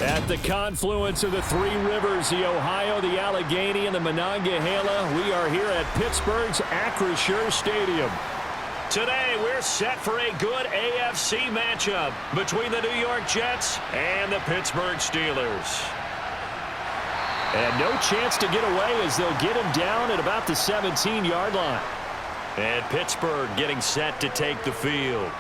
At the confluence of the three rivers, the Ohio, the Allegheny, and the Monongahela, we are here at Pittsburgh's Acrisure Stadium. Today, we're set for a good AFC matchup between the New York Jets and the Pittsburgh Steelers. And no chance to get away as they'll get him down at about the 17-yard line. And Pittsburgh getting set to take the field.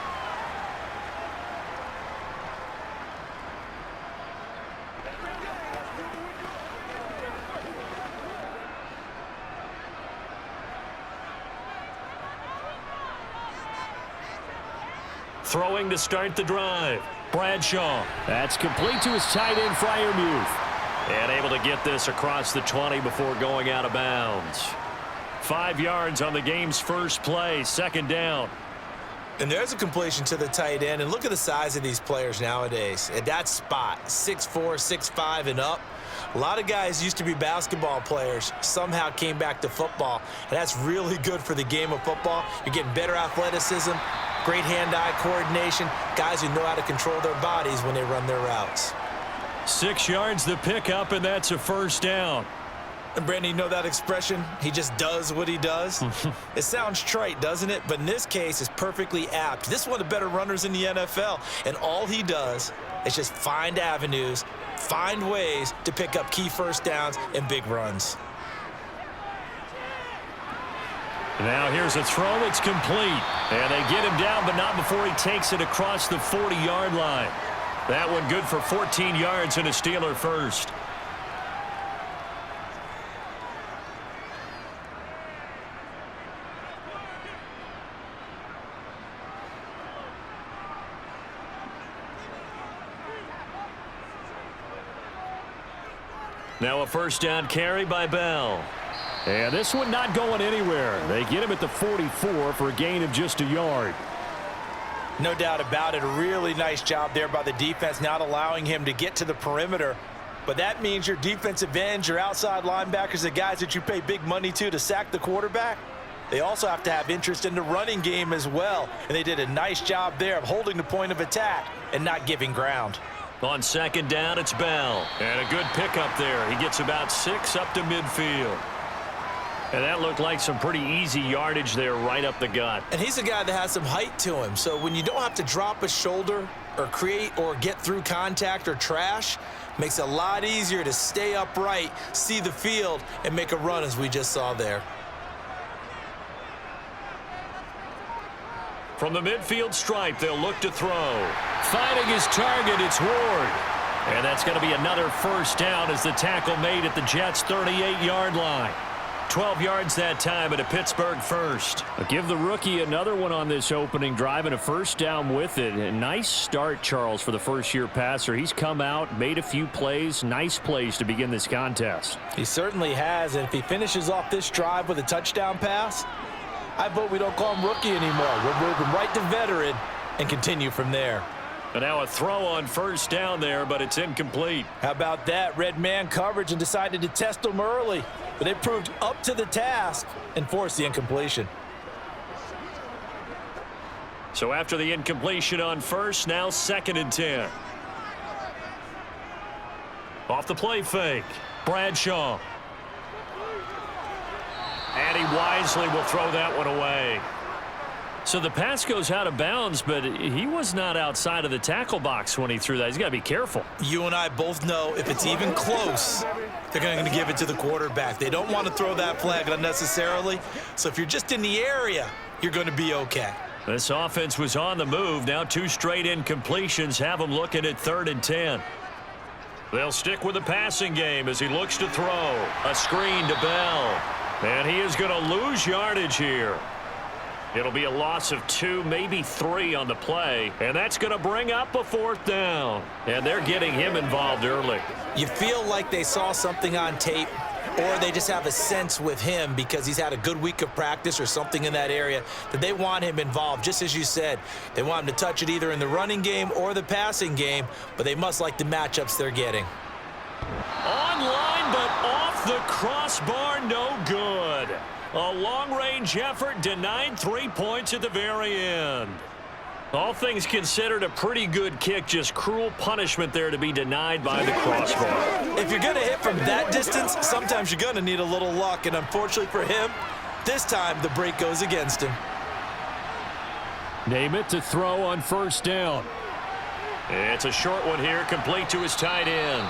Throwing to start the drive. Bradshaw. That's complete to his tight end, Freiermuth. And able to get this across the 20 before going out of bounds. 5 yards on the game's first play, second down. And there's a completion to the tight end. And look at the size of these players nowadays. At that spot, 6'4", 6'5", and up. A lot of guys used to be basketball players, somehow came back to football. And that's really good for the game of football. You're getting better athleticism, great hand-eye coordination, guys who know how to control their bodies when they run their routes. 6 yards the pickup, and that's a first down. And Brandon, you know that expression? He just does what he does? It sounds trite, doesn't it? But in this case, it's perfectly apt. This is one of the better runners in the NFL. And all he does is just find avenues, find ways to pick up key first downs and big runs. Now here's a throw. It's complete. And they get him down, but not before he takes it across the 40-yard line. That one good for 14 yards and a Steeler first. Now a first down carry by Bell. And this one not going anywhere. They get him at the 44 for a gain of just a yard. No doubt about it. A really nice job there by the defense, not allowing him to get to the perimeter. But that means your defensive ends, your outside linebackers, the guys that you pay big money to sack the quarterback, they also have to have interest in the running game as well. And they did a nice job there of holding the point of attack and not giving ground. On second down, it's Bell. And a good pickup there. He gets about 6 up to midfield. And that looked like some pretty easy yardage there right up the gut. And he's a guy that has some height to him. So when you don't have to drop a shoulder or create or get through contact or trash, makes it a lot easier to stay upright, see the field, and make a run as we just saw there. From the midfield stripe, they'll look to throw. Finding his target, it's Ward. And that's going to be another first down as the tackle made at the Jets' 38-yard line. 12 yards that time at a Pittsburgh first. I'll give the rookie another one on this opening drive and a first down with it. A nice start, Charles, for the first-year passer. He's come out, made a few plays, nice plays to begin this contest. He certainly has, and if he finishes off this drive with a touchdown pass, I vote we don't call him rookie anymore. We'll move him right to veteran and continue from there. And now a throw on first down there, but it's incomplete. How about that? Red man coverage and decided to test him early. But it proved up to the task and forced the incompletion. So after the incompletion on first, now 2nd and 10. Off the play fake. Bradshaw. And he wisely will throw that one away. So the pass goes out of bounds, but he was not outside of the tackle box when he threw that. He's got to be careful. You and I both know if it's even close, they're going to give it to the quarterback. They don't want to throw that flag unnecessarily. So if you're just in the area, you're going to be okay. This offense was on the move. Now 2 straight incompletions have them looking at 3rd and 10. They'll stick with the passing game as he looks to throw. A screen to Bell. And he is going to lose yardage here. It'll be a loss of 2, maybe 3 on the play. And that's going to bring up a 4th down. And they're getting him involved early. You feel like they saw something on tape, or they just have a sense with him because he's had a good week of practice or something in that area that they want him involved. Just as you said, they want him to touch it either in the running game or the passing game, but they must like the matchups they're getting. Online, but off the crossbar, no good. A long-range effort denied 3 points at the very end. All things considered, a pretty good kick. Just cruel punishment there to be denied by the crossbar. If you're going to hit from that distance, sometimes you're going to need a little luck. And unfortunately for him, this time the break goes against him. Name it to throw on first down. It's a short one here, complete to his tight end.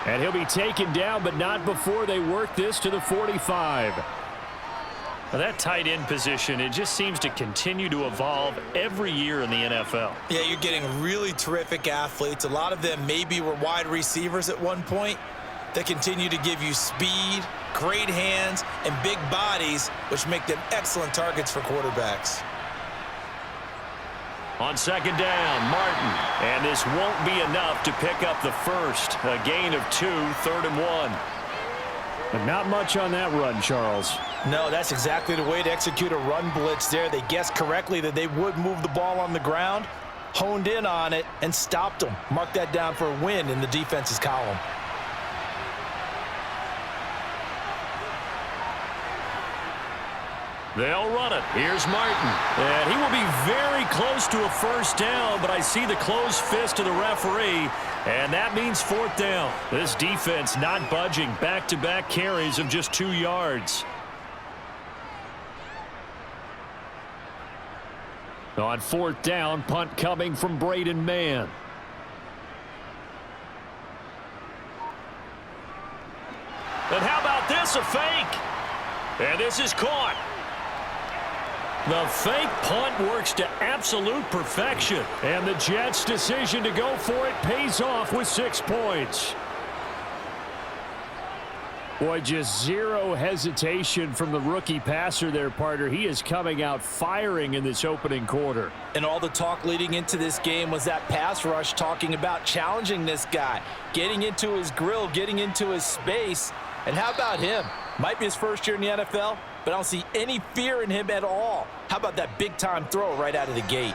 And he'll be taken down, but not before they work this to the 45. Now that tight end position, it just seems to continue to evolve every year in the NFL. Yeah, you're getting really terrific athletes. A lot of them maybe were wide receivers at one point. They continue to give you speed, great hands, and big bodies, which make them excellent targets for quarterbacks. On second down, Martin. And this won't be enough to pick up the first. A gain of 2, 3rd and 1. But not much on that run, Charles. No, that's exactly the way to execute a run blitz there. They guessed correctly that they would move the ball on the ground, honed in on it, and stopped them. Mark that down for a win in the defense's column. They'll run it. Here's Martin. And he will be very close to a first down, but I see the closed fist of the referee, and that means 4th down. This defense not budging. Back-to-back carries of just 2 yards. On 4th down, punt coming from Braden Mann. And how about this, a fake? And this is caught. The fake punt works to absolute perfection. And the Jets' decision to go for it pays off with 6 points. Boy, just zero hesitation from the rookie passer there, partner. He is coming out firing in this opening quarter. And all the talk leading into this game was that pass rush talking about challenging this guy, getting into his grill, getting into his space. And how about him? Might be his first year in the NFL, but I don't see any fear in him at all. How about that big-time throw right out of the gate?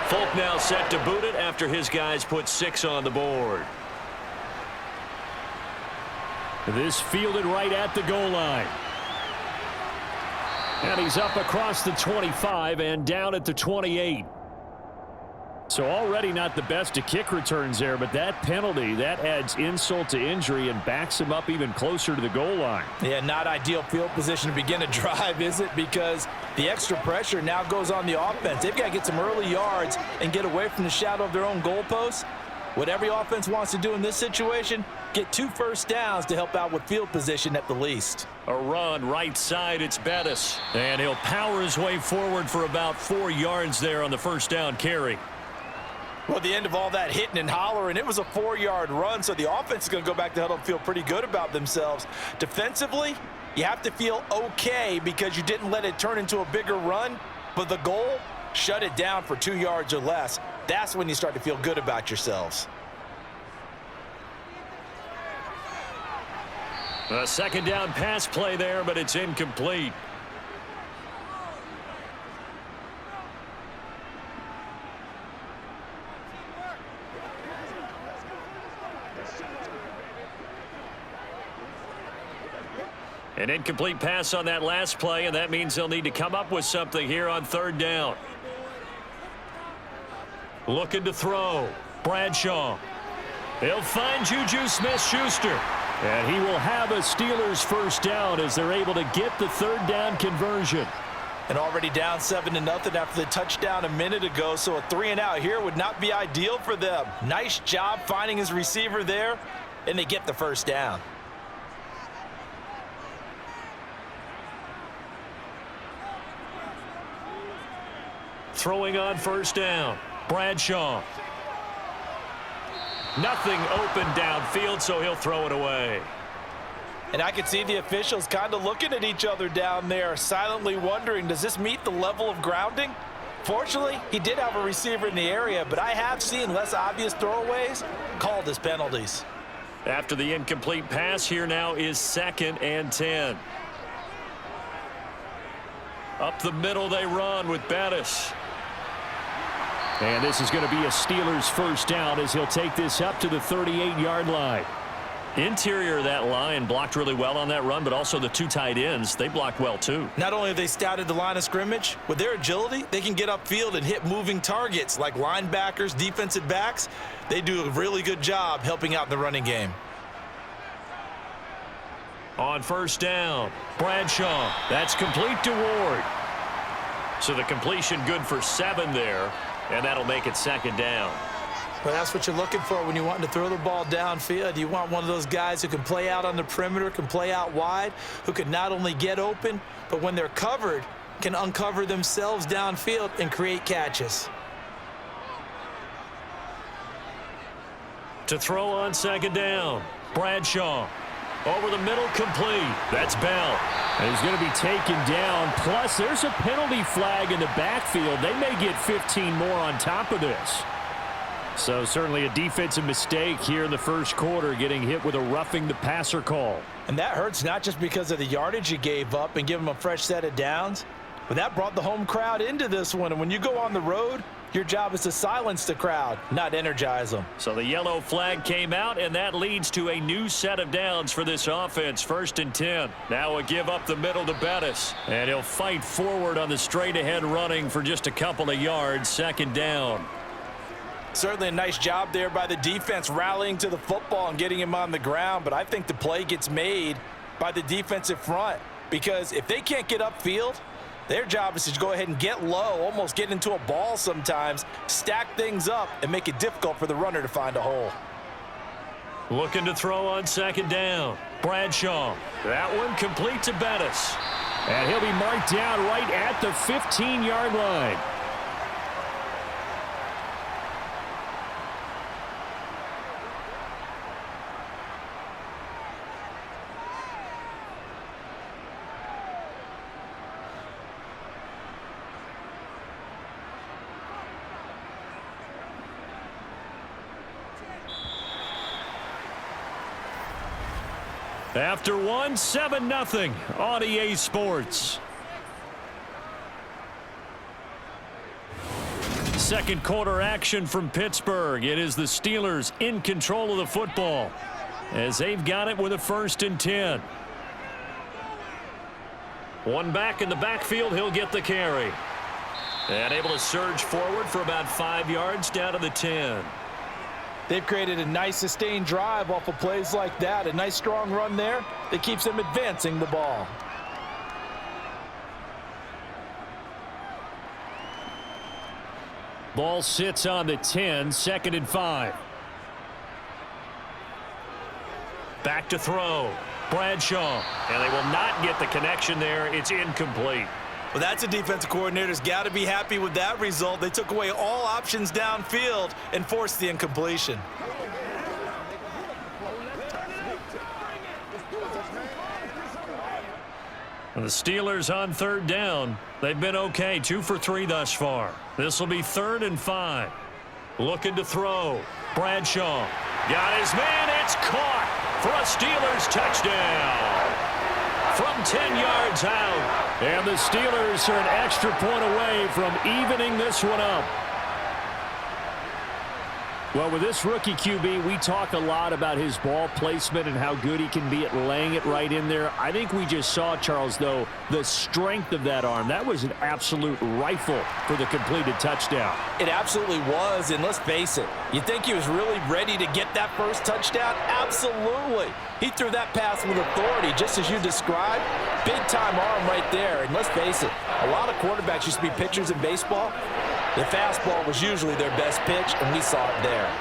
Folk now set to boot it after his guys put 6 on the board. This fielded right at the goal line. And he's up across the 25 and down at the 28. So already not the best of kick returns there, but that penalty, that adds insult to injury and backs him up even closer to the goal line. Yeah, not ideal field position to begin a drive, is it? Because the extra pressure now goes on the offense. They've got to get some early yards and get away from the shadow of their own goalposts. What every offense wants to do in this situation, get 2 first downs to help out with field position at the least. A run right side, it's Bettis. And he'll power his way forward for about 4 yards there on the first down carry. Well, at the end of all that hitting and hollering, it was a 4-yard run, so the offense is going to go back to huddle and feel pretty good about themselves. Defensively, you have to feel okay because you didn't let it turn into a bigger run, but the goal, shut it down for 2 yards or less. That's when you start to feel good about yourselves. A second down pass play there, but it's incomplete. An incomplete pass on that last play, and that means they'll need to come up with something here on 3rd down. Looking to throw. Bradshaw. He'll find Juju Smith-Schuster. And he will have a Steelers first down as they're able to get the 3rd down conversion. And already down 7-0 after the touchdown a minute ago, so a 3-and-out here would not be ideal for them. Nice job finding his receiver there, and they get the first down. Throwing on first down. Bradshaw. Nothing open downfield, so he'll throw it away. And I can see the officials kind of looking at each other down there, silently wondering, does this meet the level of grounding? Fortunately, he did have a receiver in the area, but I have seen less obvious throwaways called as penalties. After the incomplete pass, here now is 2nd and 10. Up the middle they run with Bettis. And this is going to be a Steelers first down as he'll take this up to the 38-yard line. Interior of that line blocked really well on that run, but also the two tight ends, they blocked well too. Not only have they scouted the line of scrimmage, with their agility, they can get upfield and hit moving targets like linebackers, defensive backs. They do a really good job helping out in the running game. On first down, Bradshaw. That's complete to Ward. So the completion good for 7 there, and that'll make it second down. Well, that's what you're looking for when you want to throw the ball downfield. You want one of those guys who can play out on the perimeter, can play out wide, who can not only get open, but when they're covered, can uncover themselves downfield and create catches. To throw on second down, Bradshaw. Over the middle, complete. That's Bell. And he's going to be taken down. Plus, there's a penalty flag in the backfield. They may get 15 more on top of this. So certainly a defensive mistake here in the first quarter, getting hit with a roughing the passer call. And that hurts not just because of the yardage you gave up and give them a fresh set of downs, but that brought the home crowd into this one. And when you go on the road, your job is to silence the crowd, not energize them. So the yellow flag came out, and that leads to a new set of downs for this offense. 1st and 10. Now a give up the middle to Bettis. And he'll fight forward on the straight-ahead running for just a couple of yards. 2nd down. Certainly a nice job there by the defense rallying to the football and getting him on the ground, but I think the play gets made by the defensive front because if they can't get upfield, their job is to go ahead and get low, almost get into a ball sometimes, stack things up, and make it difficult for the runner to find a hole. Looking to throw on 2nd down. Bradshaw. That one complete to Bettis. And he'll be marked down right at the 15-yard line. After 1, 7-0 on EA Sports. Second quarter action from Pittsburgh. It is the Steelers in control of the football as they've got it with a 1st and 10. One back in the backfield, he'll get the carry. And able to surge forward for about 5 yards down to the 10. They've created a nice sustained drive off of plays like that. A nice strong run there that keeps them advancing the ball. Ball sits on the 10, 2nd and 5. Back to throw. Bradshaw. And they will not get the connection there. It's incomplete. Well, that's a defensive coordinator's got to be happy with that result. They took away all options downfield and forced the incompletion. And the Steelers on 3rd down. They've been okay, 2 for 3 thus far. This will be 3rd and 5. Looking to throw. Bradshaw. Got his man. It's caught for a Steelers touchdown. From 10 yards out. And the Steelers are an extra point away from evening this one up. Well, with this rookie QB, we talk a lot about his ball placement and how good he can be at laying it right in there. I think we just saw, Charles, though, the strength of that arm. That was an absolute rifle for the completed touchdown. It absolutely was, and let's face it, you think he was really ready to get that first touchdown? Absolutely. He threw that pass with authority, just as you described. Big-time arm right there, and let's face it, a lot of quarterbacks used to be pitchers in baseball. The fastball was usually their best pitch, and we saw it there.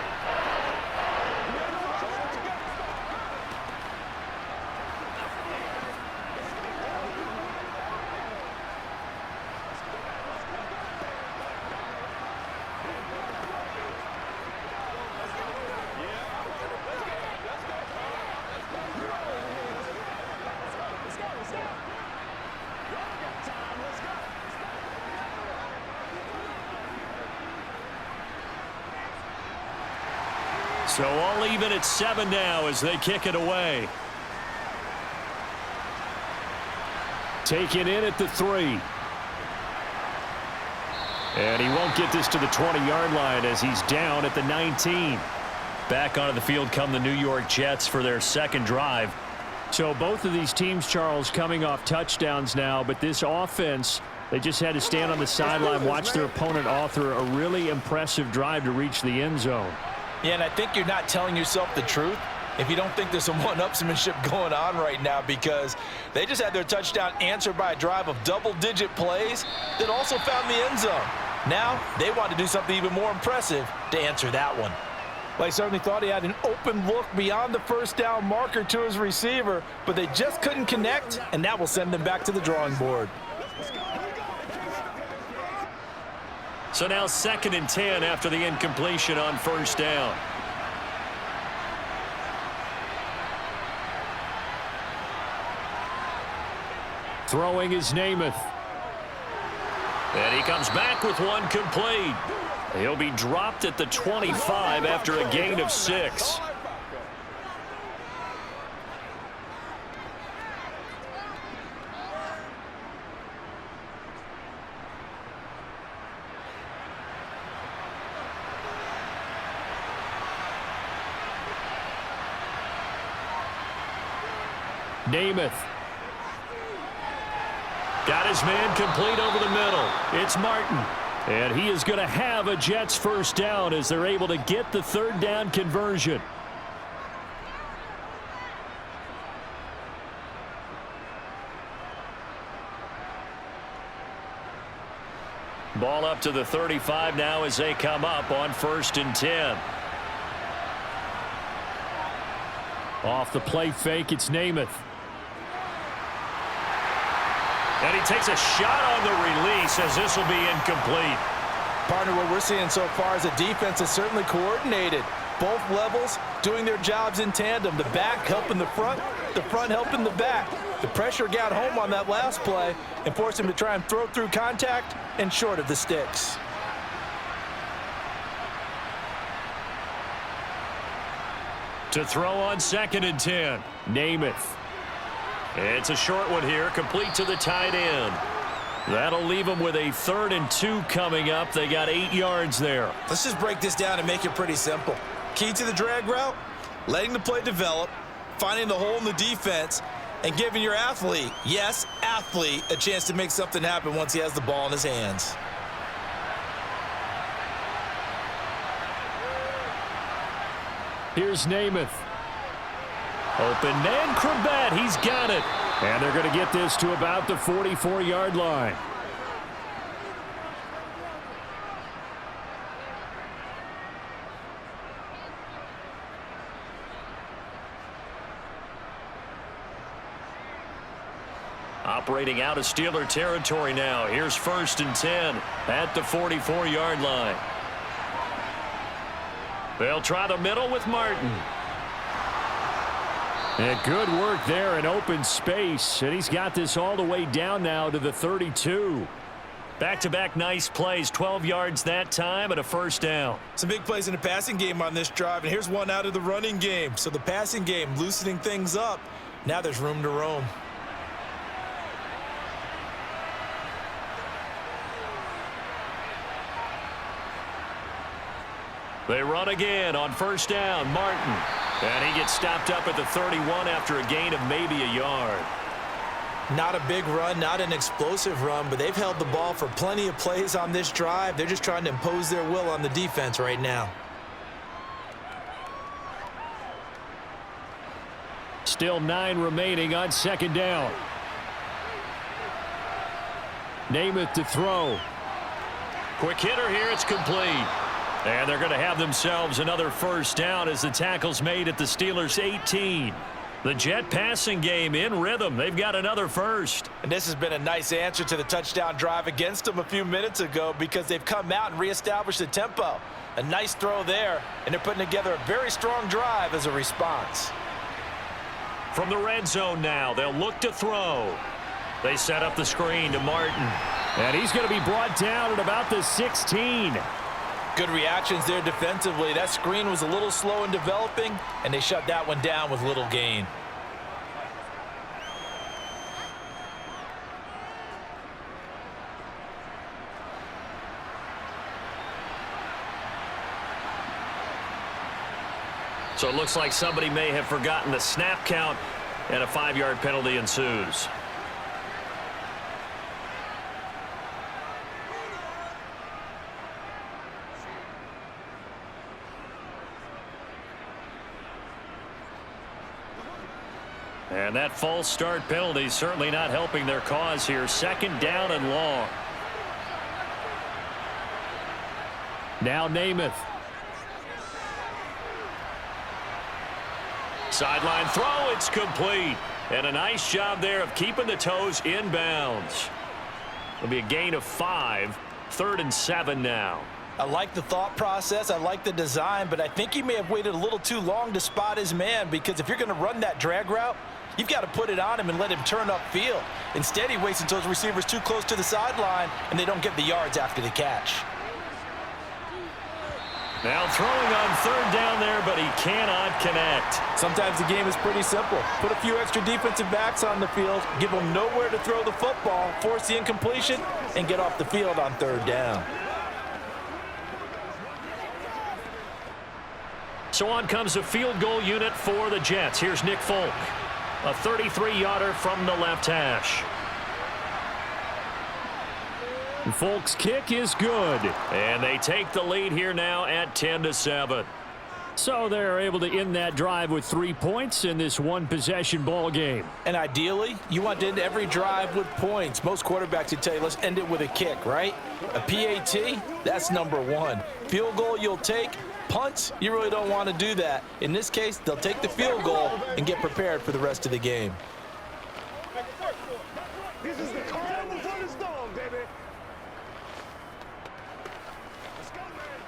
So all even at 7 now as they kick it away. Taken in at the 3. And he won't get this to the 20-yard line as he's down at the 19. Back onto the field come the New York Jets for their second drive. So both of these teams, Charles, coming off touchdowns now, but this offense, they just had to stand on the sideline, watch their opponent author a really impressive drive to reach the end zone. Yeah, and I think you're not telling yourself the truth if you don't think there's some one-upsmanship going on right now, because they just had their touchdown answered by a drive of double-digit plays that also found the end zone. Now they want to do something even more impressive to answer that one. Well, he certainly thought he had an open look beyond the first down marker to his receiver, but they just couldn't connect, and that will send them back to the drawing board. So now 2nd and 10 after the incompletion on first down. Throwing is Namath. And he comes back with one complete. He'll be dropped at the 25 after a gain of 6. Namath. Got his man complete over the middle. It's Martin. And he is going to have a Jets first down as they're able to get the third down conversion. Ball up to the 35 now as they come up on 1st and 10. Off the play fake, it's Namath. And he takes a shot on the release as this will be incomplete. Partner, what we're seeing so far is a defense that's certainly coordinated. Both levels doing their jobs in tandem. The back helping the front helping the back. The pressure got home on that last play and forced him to try and throw through contact and short of the sticks. To throw on 2nd and 10, Namath. It's a short one here, complete to the tight end. That'll leave them with a 3rd and 2 coming up. They got 8 yards there. Let's just break this down and make it pretty simple. Key to the drag route, letting the play develop, finding the hole in the defense, and giving your athlete, yes, athlete, a chance to make something happen once he has the ball in his hands. Here's Namath. Open man, Kravette, he's got it. And they're going to get this to about the 44-yard line. Operating out of Steeler territory now. Here's 1st and 10 at the 44-yard line. They'll try the middle with Martin. And good work there in open space. And he's got this all the way down now to the 32. Back-to-back nice plays. 12 yards that time and a first down. Some big plays in the passing game on this drive. And here's one out of the running game. So the passing game loosening things up. Now there's room to roam. They run again on first down. Martin. And he gets stopped up at the 31 after a gain of maybe a yard. Not a big run, not an explosive run, but they've held the ball for plenty of plays on this drive. They're just trying to impose their will on the defense right now. Still 9 remaining on 2nd down. Namath to throw. Quick hitter here. It's complete. And they're going to have themselves another first down as the tackle's made at the Steelers' 18. The Jet passing game in rhythm. They've got another first. And this has been a nice answer to the touchdown drive against them a few minutes ago because they've come out and reestablished the tempo. A nice throw there, and they're putting together a very strong drive as a response. From the red zone now, they'll look to throw. They set up the screen to Martin. And he's going to be brought down at about the 16. Good reactions there defensively. That screen was a little slow in developing, and they shut that one down with little gain. So it looks like somebody may have forgotten the snap count, and a 5-yard penalty ensues. And that false start penalty certainly not helping their cause here. 2nd down and long. Now Namath. Sideline throw, it's complete. And a nice job there of keeping the toes inbounds. It'll be a gain of 5. 3rd and 7 now. I like the thought process. I like the design, but I think he may have waited a little too long to spot his man, because if you're going to run that drag route, you've got to put it on him and let him turn upfield. Instead, he waits until his receiver's too close to the sideline, and they don't get the yards after the catch. Now throwing on 3rd down there, but he cannot connect. Sometimes the game is pretty simple. Put a few extra defensive backs on the field, give them nowhere to throw the football, force the incompletion, and get off the field on 3rd down. So on comes a field goal unit for the Jets. Here's Nick Folk. A 33-yarder from the left hash. And Folk's kick is good. And they take the lead here now at 10-7. So they're able to end that drive with 3 points in this one-possession ball game. And ideally, you want to end every drive with points. Most quarterbacks would tell you, let's end it with a kick, right? A PAT, that's number 1. Field goal you'll take. Punts, you really don't want to do that. In this case, they'll take the field goal and get prepared for the rest of the game. This is the calm before the storm, baby. Let's go, man.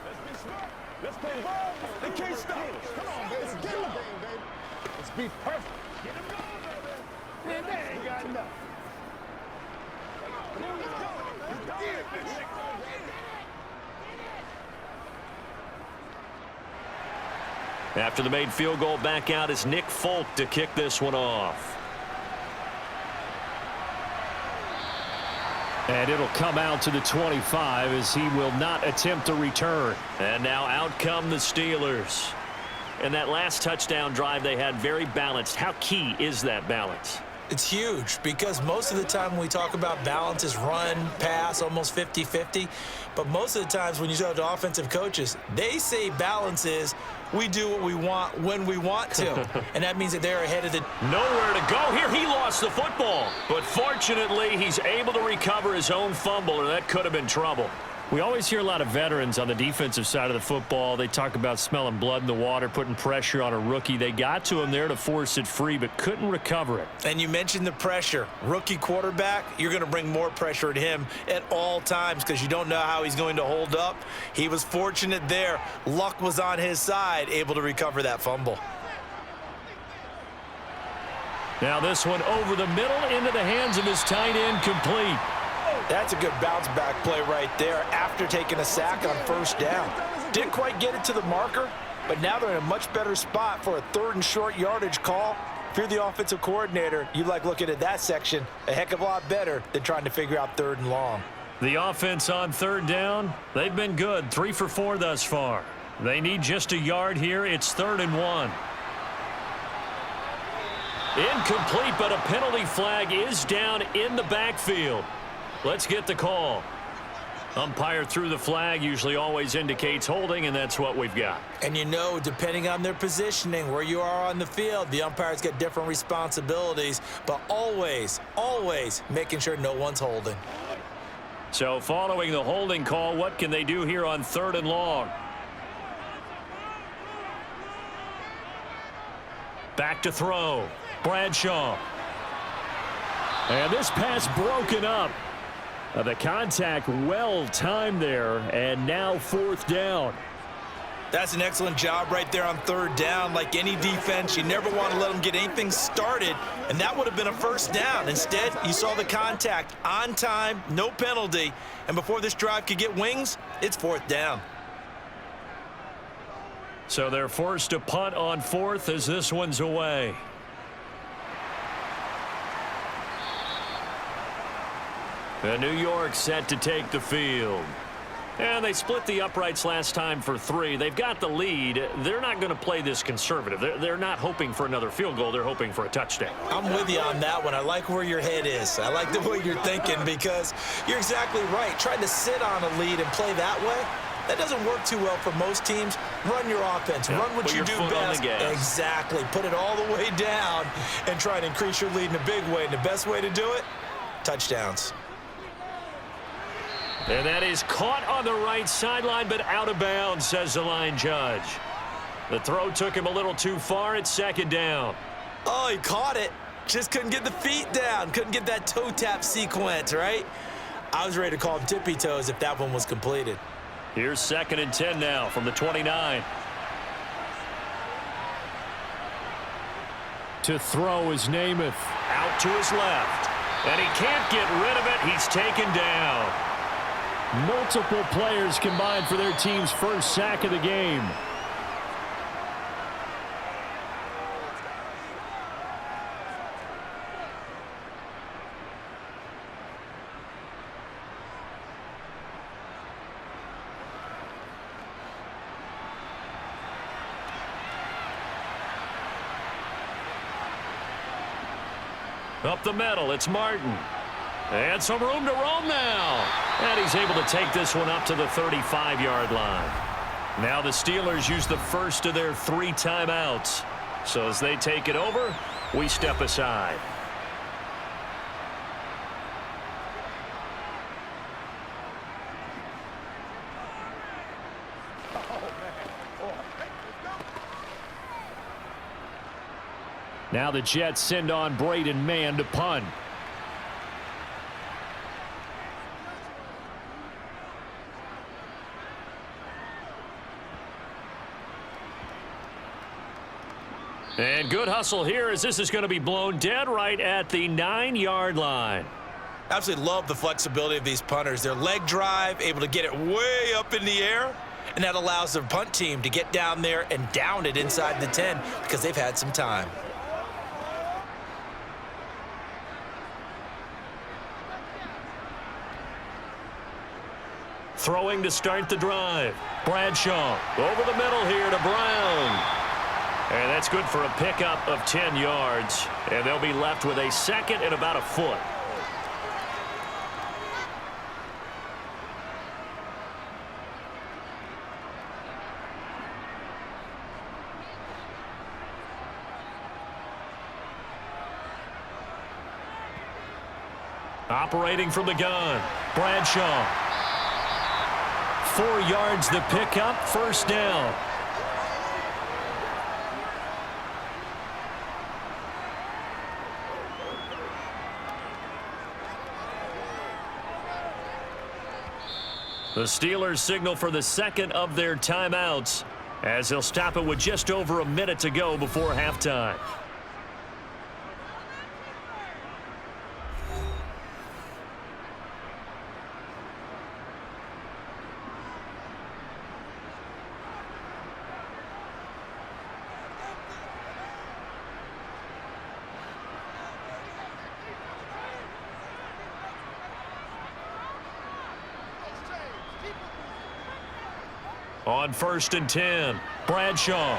Let's be smart. Let's play ball. They can't stop us. Come on, baby. Let's get them, baby. Let's be perfect. Get them going, baby. Man, they ain't got enough. Come on, let's go. Let's get it. After the made field goal, back out is Nick Folk to kick this one off. And it'll come out to the 25 as he will not attempt a return. And now out come the Steelers. And that last touchdown drive they had very balanced. How key is that balance? It's huge, because most of the time when we talk about balance is run, pass, almost 50-50. But most of the times when you talk to offensive coaches, they say balance is we do what we want when we want to. And that means that they're ahead of the... Nowhere to go here. He lost the football. But fortunately, he's able to recover his own fumble, or that could have been trouble. We always hear a lot of veterans on the defensive side of the football. They talk about smelling blood in the water, putting pressure on a rookie. They got to him there to force it free, but couldn't recover it. And you mentioned the pressure. Rookie quarterback, you're going to bring more pressure at him at all times because you don't know how he's going to hold up. He was fortunate there. Luck was on his side, able to recover that fumble. Now this one over the middle into the hands of his tight end, complete. That's a good bounce back play right there after taking a sack on 1st down. Didn't quite get it to the marker, but now they're in a much better spot for a 3rd and short yardage call. If you're the offensive coordinator, you like looking at that section a heck of a lot better than trying to figure out 3rd and long. The offense on 3rd down, they've been good, 3 for 4 thus far. They need just a yard here. It's 3rd and 1. Incomplete, but a penalty flag is down in the backfield. Let's get the call. Umpire threw the flag, usually always indicates holding, and that's what we've got. And you know, depending on their positioning, where you are on the field, the umpires get different responsibilities, but always, always making sure no one's holding. So following the holding call, what can they do here on 3rd and long? Back to throw. Bradshaw. And this pass broken up. The contact well timed there, and now 4th down. That's an excellent job right there on 3rd down. Like any defense, you never want to let them get anything started, and that would have been a 1st down. Instead, you saw the contact on time, no penalty, and before this drive could get wings, it's 4th down. So they're forced to punt on 4th as this one's away. And New York set to take the field. And they split the uprights last time for 3. They've got the lead. They're not going to play this conservative. They're not hoping for another field goal. They're hoping for a touchdown. I'm with you on that one. I like where your head is. I like the way you're thinking because you're exactly right. Trying to sit on a lead and play that way, that doesn't work too well for most teams. Run your offense. Run what you do best. Exactly. Put it all the way down and try to increase your lead in a big way. And the best way to do it, touchdowns. And that is caught on the right sideline, but out of bounds, says the line judge. The throw took him a little too far. It's 2nd down. Oh, he caught it. Just couldn't get the feet down. Couldn't get that toe tap sequence, right? I was ready to call him tippy toes if that one was completed. Here's 2nd and 10 now from the 29. To throw is Namath. Out to his left. And he can't get rid of it. He's taken down. Multiple players combined for their team's first sack of the game. Up the middle, it's Martin. And some room to roam now. And he's able to take this one up to the 35-yard line. Now the Steelers use the first of their 3 timeouts. So as they take it over, we step aside. Now the Jets send on Braden Mann to punt. And good hustle here as this is going to be blown dead right at the 9-yard line. Absolutely love the flexibility of these punters. Their leg drive, able to get it way up in the air, and that allows their punt team to get down there and down it inside the 10 because they've had some time. Throwing to start the drive. Bradshaw over the middle here to Brown. And that's good for a pickup of 10 yards. And they'll be left with a 2nd and about a foot. Operating from the gun. Bradshaw. 4 yards the pickup, 1st down. The Steelers signal for the 2nd of their timeouts as they'll stop it with just over a minute to go before halftime. On 1st and 10, Bradshaw.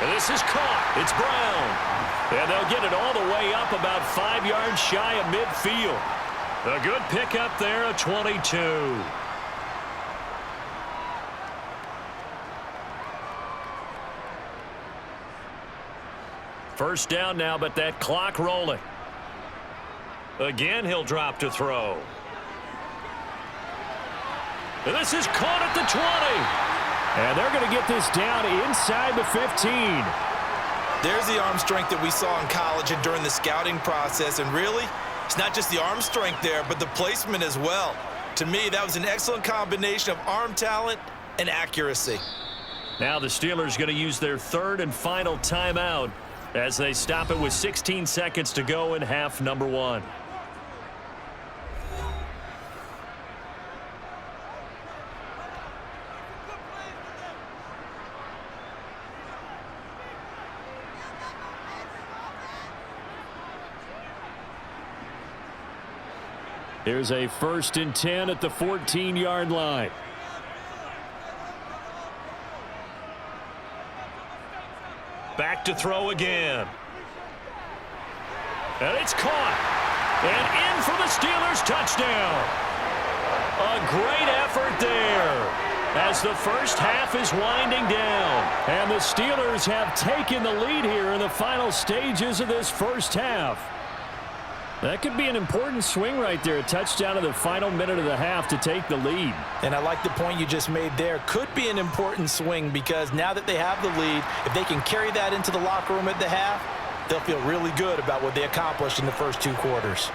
And this is caught. It's Brown. And they'll get it all the way up about 5 yards shy of midfield. A good pickup there, a 22. First down now, but that clock rolling. Again, he'll drop to throw. And this is caught at the 20. And they're going to get this down inside the 15. There's the arm strength that we saw in college and during the scouting process. And really, it's not just the arm strength there, but the placement as well. To me, that was an excellent combination of arm talent and accuracy. Now the Steelers going to use their 3rd and final timeout as they stop it with 16 seconds to go in half number 1. Here's a 1st and 10 at the 14-yard line. back to throw again. And it's caught. And in for the Steelers touchdown. A great effort there as the first half is winding down. And the Steelers have taken the lead here in the final stages of this first half. That could be an important swing right there. A touchdown in the final minute of the half to take the lead. And I like the point you just made there. Could be an important swing because now that they have the lead, if they can carry that into the locker room at the half, they'll feel really good about what they accomplished in the first 2 quarters.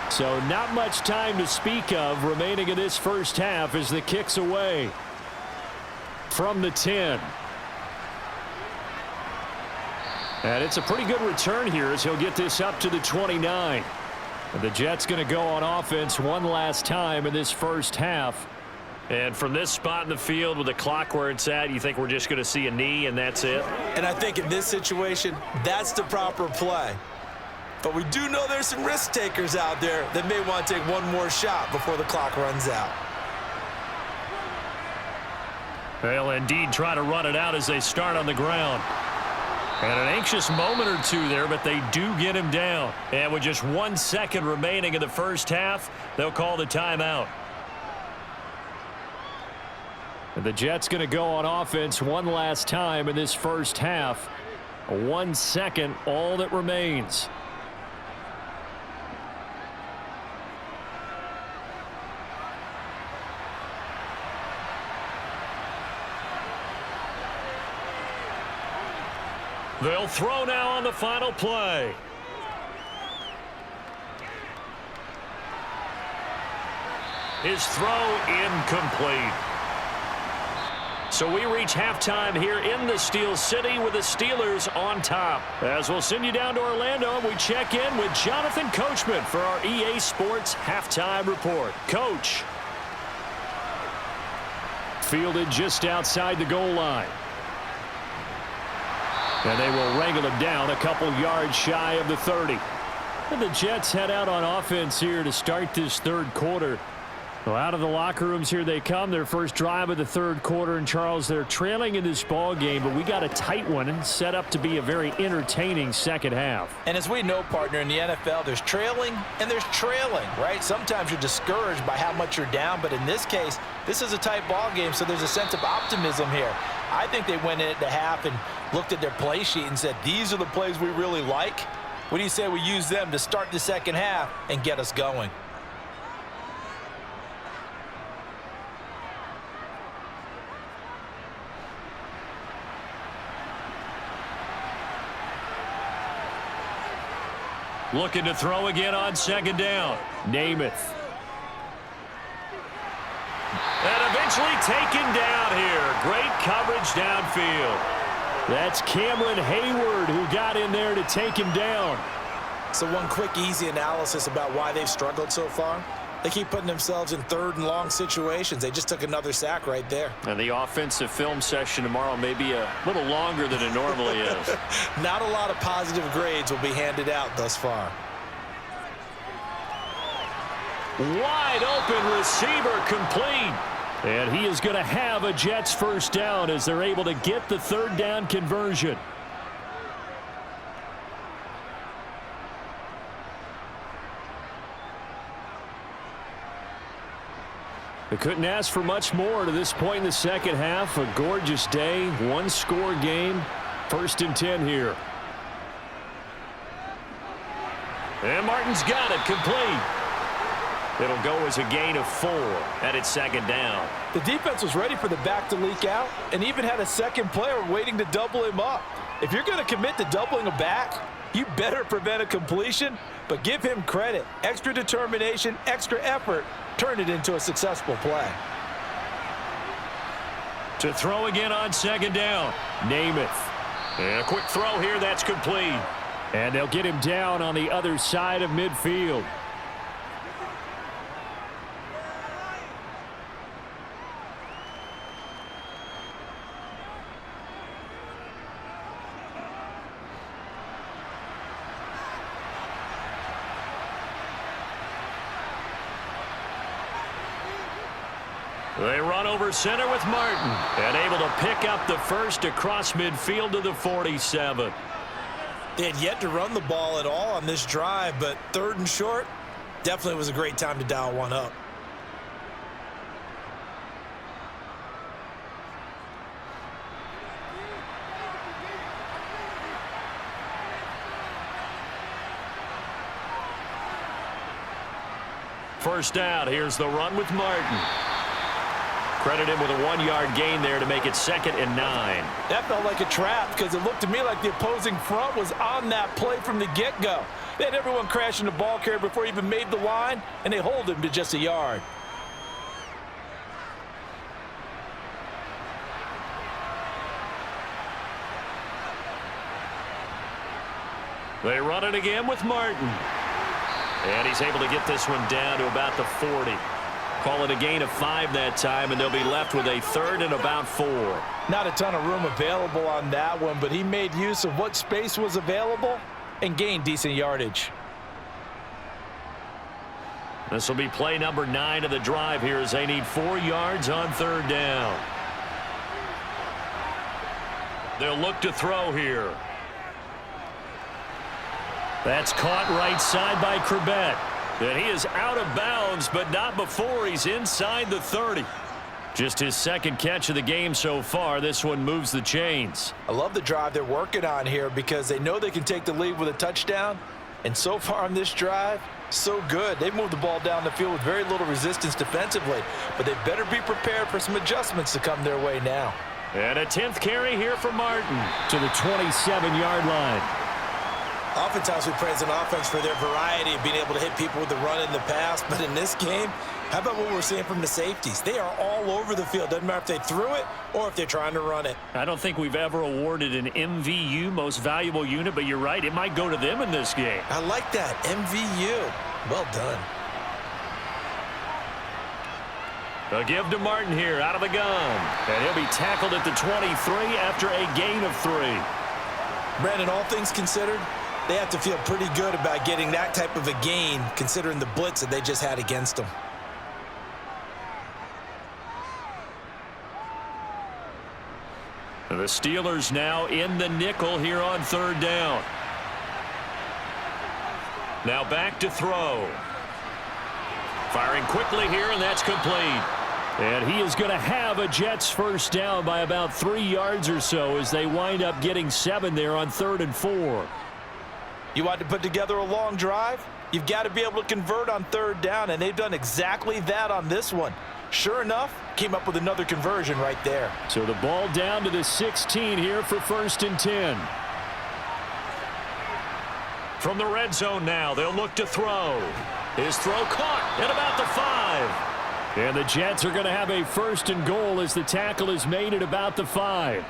So not much time to speak of remaining in this first half as the kick's away from the 10. And it's a pretty good return here as he'll get this up to the 29. And the Jets going to go on offense one last time in this first half. And from this spot in the field with the clock where it's at, you think we're just going to see a knee and that's it? And I think in this situation, that's the proper play. But we do know there's some risk takers out there that may want to take one more shot before the clock runs out. They'll indeed try to run it out as they start on the ground. And an anxious moment or two there, but they do get him down. And with just 1 second remaining in the first half, they'll call the timeout. And the Jets going to go on offense one last time in this first half. 1 second, all that remains. They'll throw now on the final play. His throw incomplete. So we reach halftime here in the Steel City with the Steelers on top. As we'll send you down to Orlando, we check in with Jonathan Coachman for our EA Sports Halftime Report. Coach. Fielded just outside the goal line. And they will wrangle him down a couple yards shy of the 30. And the Jets head out on offense here to start this third quarter. Well, out of the locker rooms here they come. Their first drive of the third quarter. And, Charles, they're trailing in this ball game, but we got a tight one and set up to be a very entertaining second half. And as we know, partner, in the NFL, there's trailing and there's trailing, right? Sometimes you're discouraged by how much you're down, but in this case, this is a tight ball game, so there's a sense of optimism here. I think they went in at the half and looked at their play sheet and said, these are the plays we really like. What do you say we use them to start the second half and get us going? Looking to throw again on second down. Namath. And eventually taken down here. Great coverage downfield. That's Cameron Hayward who got in there to take him down. So one quick, easy analysis about why they've struggled so far. They keep putting themselves in third and long situations. They just took another sack right there. And the offensive film session tomorrow may be a little longer than it normally is. Not a lot of positive grades will be handed out thus far. Wide open receiver complete. And he is going to have a Jets first down as they're able to get the third down conversion. They couldn't ask for much more to this point in the second half. A gorgeous day, one-score game. 1st and 10 here. And Martin's got it complete. It'll go as a gain of 4, and it's second down. The defense was ready for the back to leak out and even had a second player waiting to double him up. If you're going to commit to doubling a back, you better prevent a completion, but give him credit. Extra determination, extra effort, turn it into a successful play. To throw again on second down, Namath. And a quick throw here, that's complete. And they'll get him down on the other side of midfield. They run over center with Martin, and able to pick up the first across midfield to the 47. They had yet to run the ball at all on this drive, but 3rd and short, definitely was a great time to dial one up. First down, here's the run with Martin. Credit him with a 1-yard gain there to make it 2nd and 9. That felt like a trap because it looked to me like the opposing front was on that play from the get-go. They had everyone crashing the ball carrier before he even made the line, and they hold him to just a yard. They run it again with Martin. And he's able to get this one down to about the 40. Call it a gain of 5 that time, and they'll be left with a 3rd and about 4. Not a ton of room available on that one, but he made use of what space was available and gained decent yardage. This will be play number 9 of the drive here as they need 4 yards on 3rd down. They'll look to throw here. That's caught right side by Corbett. And he is out of bounds, but not before he's inside the 30. Just his 2nd catch of the game so far. This one moves the chains. I love the drive they're working on here because they know they can take the lead with a touchdown. And so far on this drive, so good. They've moved the ball down the field with very little resistance defensively, but they better be prepared for some adjustments to come their way now. And a 10th carry here for Martin to the 27-yard line. Oftentimes we praise an offense for their variety of being able to hit people with the run in the pass, but in this game, how about what we're seeing from the safeties? They are all over the field. Doesn't matter if they threw it or if they're trying to run it. I don't think we've ever awarded an MVU, most valuable unit, but you're right, it might go to them in this game. I like that, MVU. Well done. They'll give to Martin here out of the gun, and he'll be tackled at the 23 after a gain of 3. Brandon, all things considered, they have to feel pretty good about getting that type of a gain considering the blitz that they just had against them. The Steelers now in the nickel here on 3rd down. Now back to throw. Firing quickly here, and that's complete. And he is going to have a Jets first down by about 3 yards or so as they wind up getting 7 there on 3rd and 4. You want to put together a long drive? You've got to be able to convert on 3rd down, and they've done exactly that on this one. Sure enough, came up with another conversion right there. So the ball down to the 16 here for 1st and 10. From the red zone now, they'll look to throw. His throw caught at about the 5. And the Jets are going to have a 1st and goal as the tackle is made at about the 5.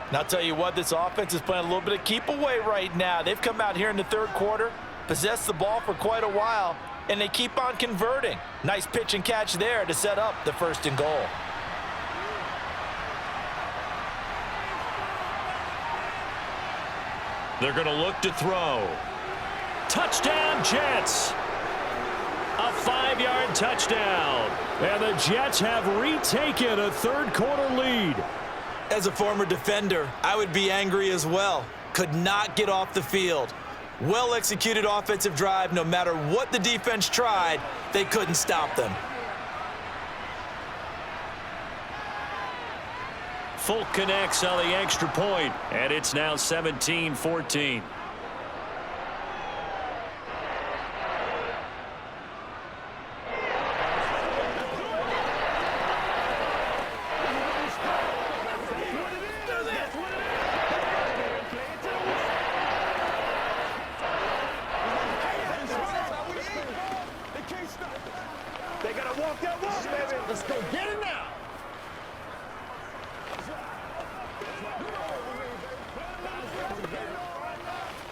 And I'll tell you what, this offense is playing a little bit of keep away right now. They've come out here in the 3rd quarter, possessed the ball for quite a while, and they keep on converting. Nice pitch and catch there to set up the 1st and goal. They're going to look to throw. Touchdown, Jets! A 5-yard touchdown. And the Jets have retaken a 3rd quarter lead. As a former defender, I would be angry as well. Could not get off the field. Well-executed offensive drive. No matter what the defense tried, they couldn't stop them. Folk connects on the extra point, and it's now 17-14. walk that walk, baby. Let's go get it now.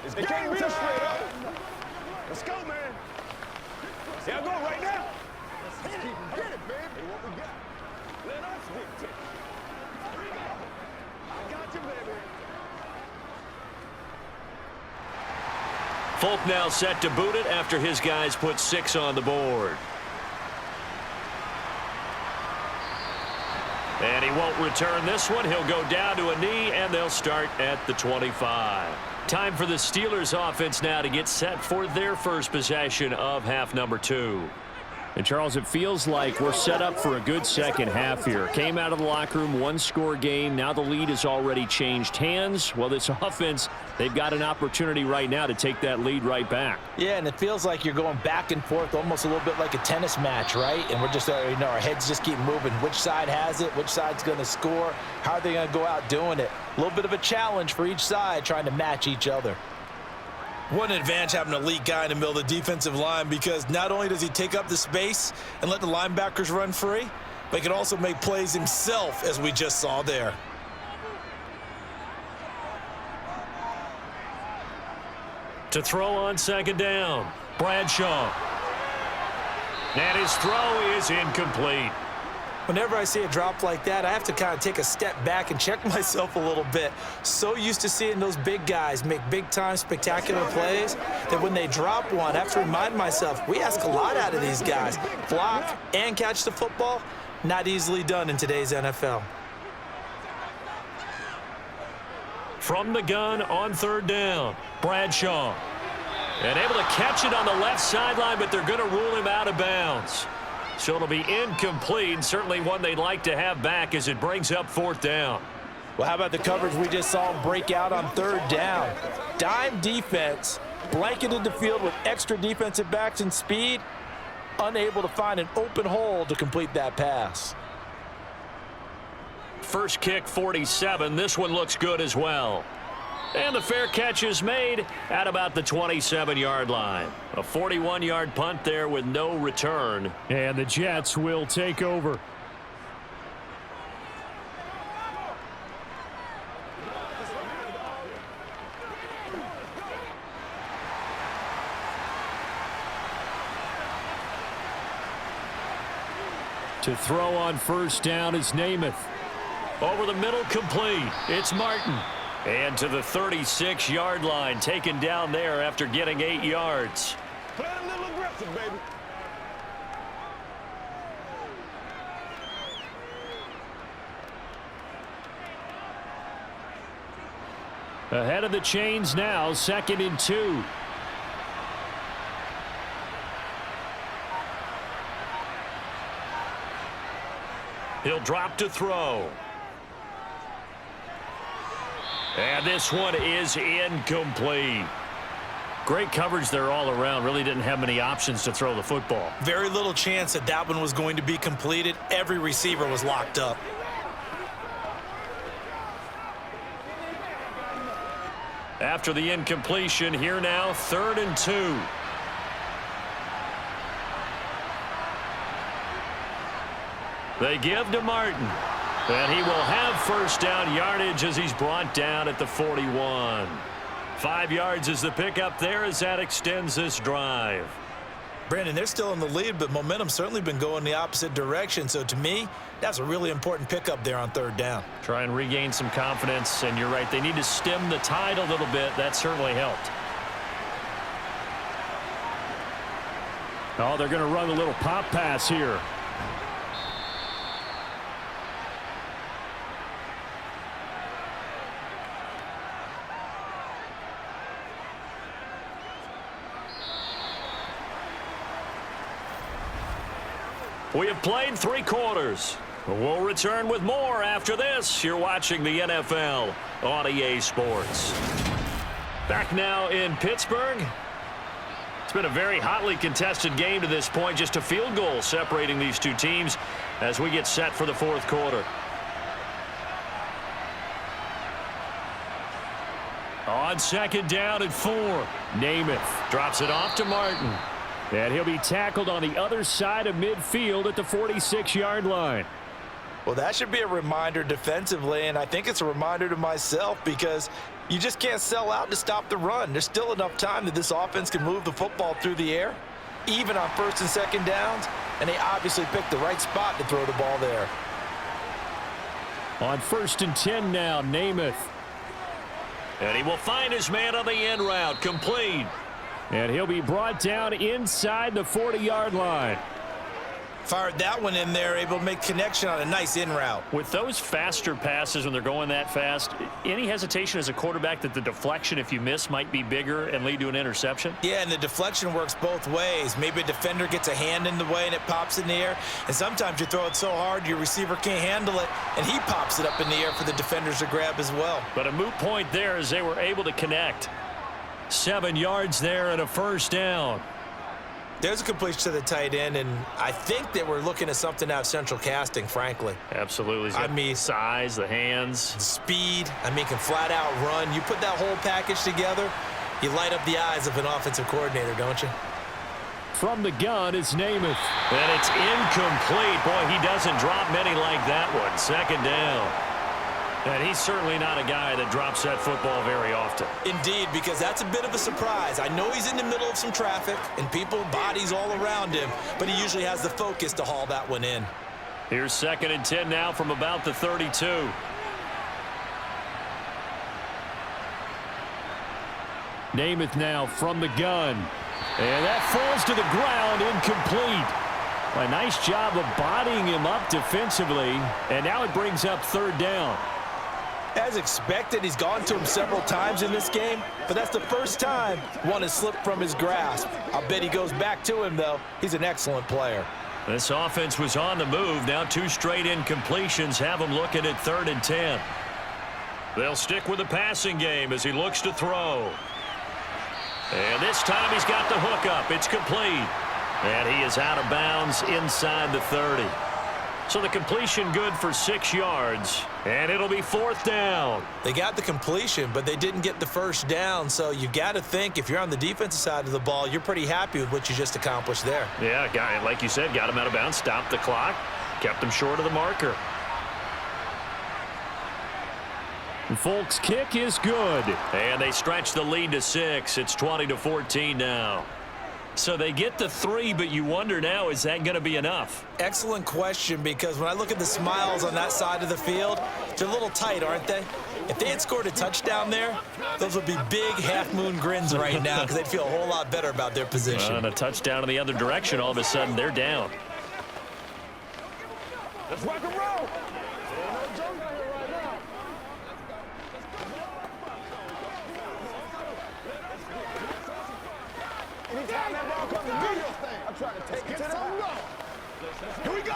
It's game time. Straight up. Let's go, man. Yeah, go right now. Let's hit it. Get it, baby. Hey, what we got? Let us hit it. I got you, baby. Folk now set to boot it after his guys put 6 on the board. And he won't return this one. He'll go down to a knee, and they'll start at the 25. Time for the Steelers offense now to get set for their first possession of half number 2. And, Charles, it feels like we're set up for a good second half here. Came out of the locker room, 1-score game. Now the lead has already changed hands. Well, this offense, they've got an opportunity right now to take that lead right back. Yeah, and it feels like you're going back and forth, almost a little bit like a tennis match, right? And we're just, our heads just keep moving. Which side has it? Which side's going to score? How are they going to go out doing it? A little bit of a challenge for each side, trying to match each other. What an advantage having an elite guy in the middle of the defensive line, because not only does he take up the space and let the linebackers run free, but he can also make plays himself, as we just saw there. To throw on second down, Bradshaw. And his throw is incomplete. Whenever I see a drop like that, I have to kind of take a step back and check myself a little bit. So used to seeing those big guys make big-time spectacular plays that when they drop one, I have to remind myself, we ask a lot out of these guys. Block and catch the football, not easily done in today's NFL. From the gun on third down, Bradshaw. And able to catch it on the left sideline, but they're going to rule him out of bounds. So it'll be incomplete, certainly one they'd like to have back as it brings up fourth down. Well, how about the coverage we just saw him break out on third down? Dime defense, blanketed the field with extra defensive backs and speed, unable to find an open hole to complete that pass. First kick, 47. This one looks good as well. And the fair catch is made at about the 27-yard line. A 41-yard punt there with no return. And the Jets will take over. To throw on first down is Namath. Over the middle, complete. It's Martin. And to the 36-yard line, taken down there after getting 8 yards. Play a little aggressive, baby. Ahead of the chains now, 2nd and 2. He'll drop to throw. And this one is incomplete. Great coverage there all around. Really didn't have many options to throw the football. Very little chance that that one was going to be completed. Every receiver was locked up. After the incompletion, here now, 3rd and 2. They give to Martin. And he will have first down yardage as he's brought down at the 41. 5 yards is the pickup there as that extends this drive. Brandon, they're still in the lead, but momentum's certainly been going the opposite direction. So to me, that's a really important pickup there on third down. Try and regain some confidence, and you're right. They need to stem the tide a little bit. That certainly helped. Oh, they're going to run a little pop pass here. We have played 3 quarters. We'll return with more after this. You're watching the NFL on EA Sports. Back now in Pittsburgh. It's been a very hotly contested game to this point. Just a field goal separating these two teams as we get set for the 4th quarter. On 2nd down and 4. Namath drops it off to Martin. And he'll be tackled on the other side of midfield at the 46-yard line. Well, that should be a reminder defensively, and I think it's a reminder to myself because you just can't sell out to stop the run. There's still enough time that this offense can move the football through the air, even on first and second downs, and they obviously picked the right spot to throw the ball there. On 1st and 10 now, Namath. And he will find his man on the end route, complete. And he'll be brought down inside the 40-yard line. Fired that one in there, able to make connection on a nice in route. With those faster passes when they're going that fast, any hesitation as a quarterback that the deflection, if you miss, might be bigger and lead to an interception? Yeah, and the deflection works both ways. Maybe a defender gets a hand in the way and it pops in the air. And sometimes you throw it so hard your receiver can't handle it, and he pops it up in the air for the defenders to grab as well. But a moot point there as they were able to connect. 7 yards there and a first down. There's a completion to the tight end, and I think that we're looking at something out of central casting, frankly. Absolutely. I mean, size, the hands. Speed, can flat out run. You put that whole package together, you light up the eyes of an offensive coordinator, don't you? From the gun is Namath. And it's incomplete. Boy, he doesn't drop many like that one. 2nd down. And he's certainly not a guy that drops that football very often. Indeed, because that's a bit of a surprise. I know he's in the middle of some traffic and people, bodies all around him, but he usually has the focus to haul that one in. Here's 2nd and 10 now from about the 32. Namath now from the gun. And that falls to the ground, incomplete. A nice job of bodying him up defensively, and now it brings up 3rd down. As expected, he's gone to him several times in this game, but that's the first time one has slipped from his grasp. I'll bet he goes back to him, though. He's an excellent player. This offense was on the move. Now 2 straight incompletions have him looking at 3rd and 10. They'll stick with the passing game as he looks to throw. And this time he's got the hook up. It's complete. And he is out of bounds inside the 30. So the completion good for 6 yards, and it'll be 4th down. They got the completion, but they didn't get the first down, so you got to think if you're on the defensive side of the ball, you're pretty happy with what you just accomplished there. Yeah, guy, like you said, got him out of bounds, stopped the clock, kept him short of the marker. Folk's kick is good. And they stretch the lead to 6. It's 20-14 now. So they get the 3, but you wonder now, is that going to be enough? Excellent question, because when I look at the smiles on that side of the field, they're a little tight, aren't they? If they had scored a touchdown there, those would be big half-moon grins right now because they'd feel a whole lot better about their position. And a touchdown in the other direction, all of a sudden they're down. Let's rock and roll. No joke out here right now. Anytime that ball comes to me, I'm trying to take it to the house. Here we go.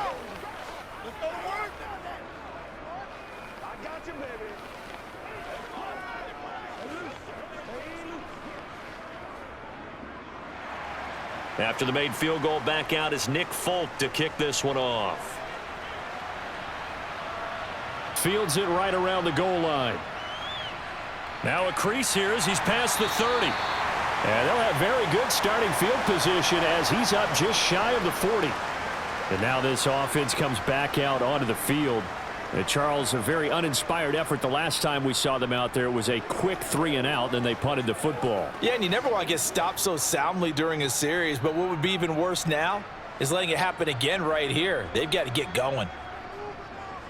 Let's go to work. I got you, baby. After the made field goal, back out is Nick Folk to kick this one off. Fields it right around the goal line. Now a crease here as he's past the 30. And they'll have very good starting field position as he's up just shy of the 40. And now this offense comes back out onto the field. And Charles, a very uninspired effort. The last time we saw them out there, it was a quick 3 and out, then they punted the football. Yeah, and you never want to get stopped so soundly during a series, but what would be even worse now is letting it happen again right here. They've got to get going.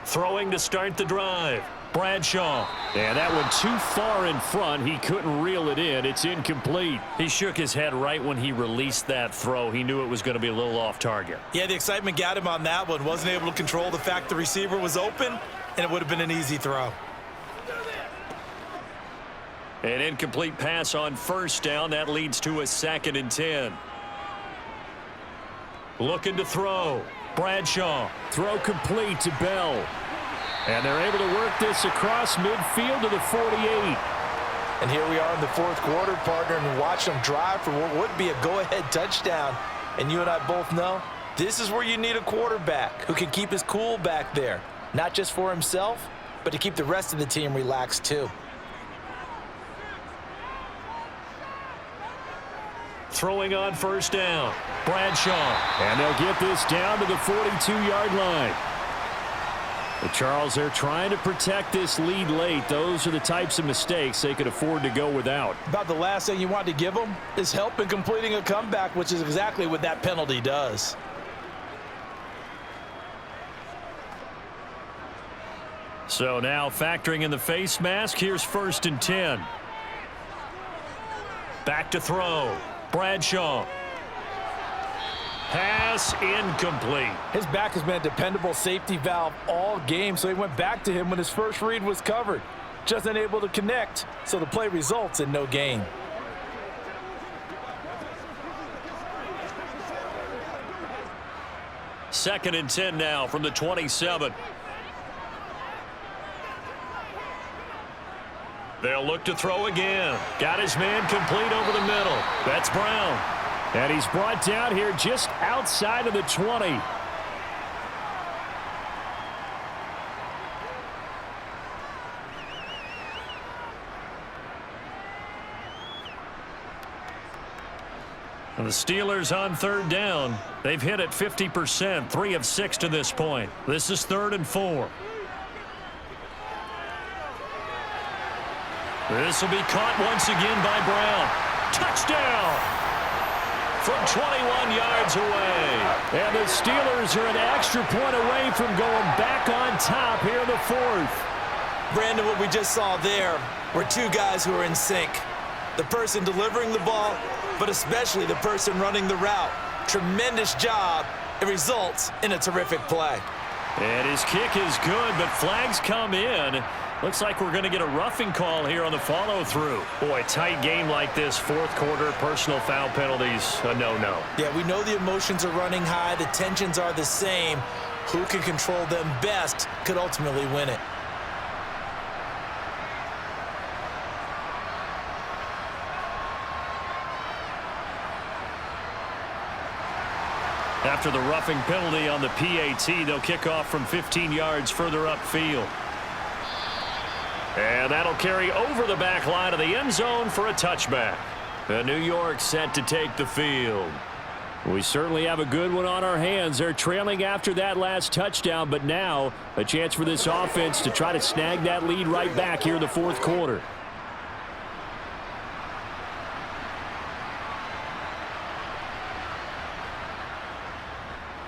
Throwing to start the drive. Bradshaw. And that one too far in front. He couldn't reel it in. It's incomplete. He shook his head right when he released that throw. He knew it was going to be a little off target. Yeah, the excitement got him on that one. Wasn't able to control the fact the receiver was open, and it would have been an easy throw. An incomplete pass on first down. That leads to a 2nd and 10. Looking to throw. Bradshaw. Throw complete to Bell. And they're able to work this across midfield to the 48. And here we are in the 4th quarter, partner, and watch them drive for what would be a go-ahead touchdown. And you and I both know this is where you need a quarterback who can keep his cool back there, not just for himself, but to keep the rest of the team relaxed too. throwing on first down. Bradshaw. And they'll get this down to the 42-yard line. The Charles, they're trying to protect this lead late. Those are the types of mistakes they could afford to go without. About the last thing you want to give them is help in completing a comeback, which is exactly what that penalty does. So now factoring in the face mask, here's 1st and 10. Back to throw. Bradshaw. Pass incomplete. His back has been a dependable safety valve all game, so he went back to him when his first read was covered. Just unable to connect, so the play results in no gain. Second and 10 now from the 27. They'll look to throw again. Got his man complete over the middle. That's Brown. And he's brought down here just outside of the 20. And the Steelers on 3rd down. They've hit it 50%, 3 of 6 to this point. This is 3rd and 4. This will be caught once again by Brown. Touchdown! From 21 yards away. And the Steelers are an extra point away from going back on top here in the 4th. Brandon, what we just saw there were two guys who are in sync. The person delivering the ball, but especially the person running the route. Tremendous job. It results in a terrific play. And his kick is good, but flags come in. Looks like we're going to get a roughing call here on the follow-through. Boy, tight game like this, 4th quarter, personal foul penalties, a no-no. Yeah, we know the emotions are running high. The tensions are the same. Who can control them best could ultimately win it. After the roughing penalty on the PAT, they'll kick off from 15 yards further upfield. And that'll carry over the back line of the end zone for a touchback. The New York set to take the field. We certainly have a good one on our hands. They're trailing after that last touchdown, but now a chance for this offense to try to snag that lead right back here in the 4th quarter.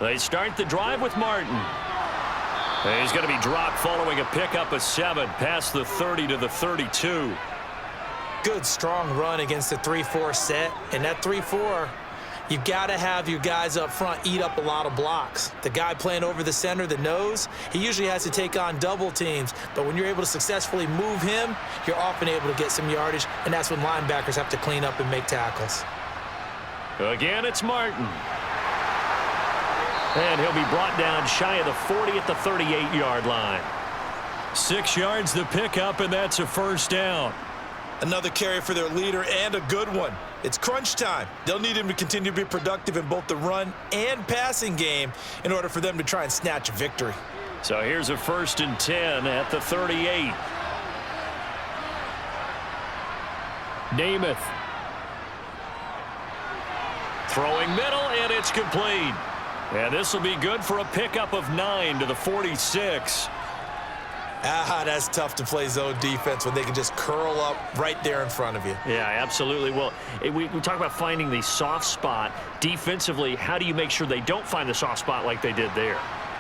They start the drive with Martin. He's going to be dropped following a pickup of 7 past the 30 to the 32. Good, strong run against the 3-4 set. And that 3-4, you've got to have your guys up front eat up a lot of blocks. The guy playing over the center, the nose, he usually has to take on double teams. But when you're able to successfully move him, you're often able to get some yardage. And that's when linebackers have to clean up and make tackles. Again, it's Martin. And he'll be brought down shy of the 40 at the 38-yard line. 6 yards the pickup, and that's a 1st down. Another carry for their leader, and a good one. It's crunch time. They'll need him to continue to be productive in both the run and passing game in order for them to try and snatch a victory. So here's a 1st and 10 at the 38. Namath. Throwing middle, and it's complete. And this will be good for a pickup of 9 to the 46. That's tough to play zone defense when they can just curl up right there in front of you. Yeah, absolutely. Well, we talk about finding the soft spot. Defensively, how do you make sure they don't find the soft spot like they did there?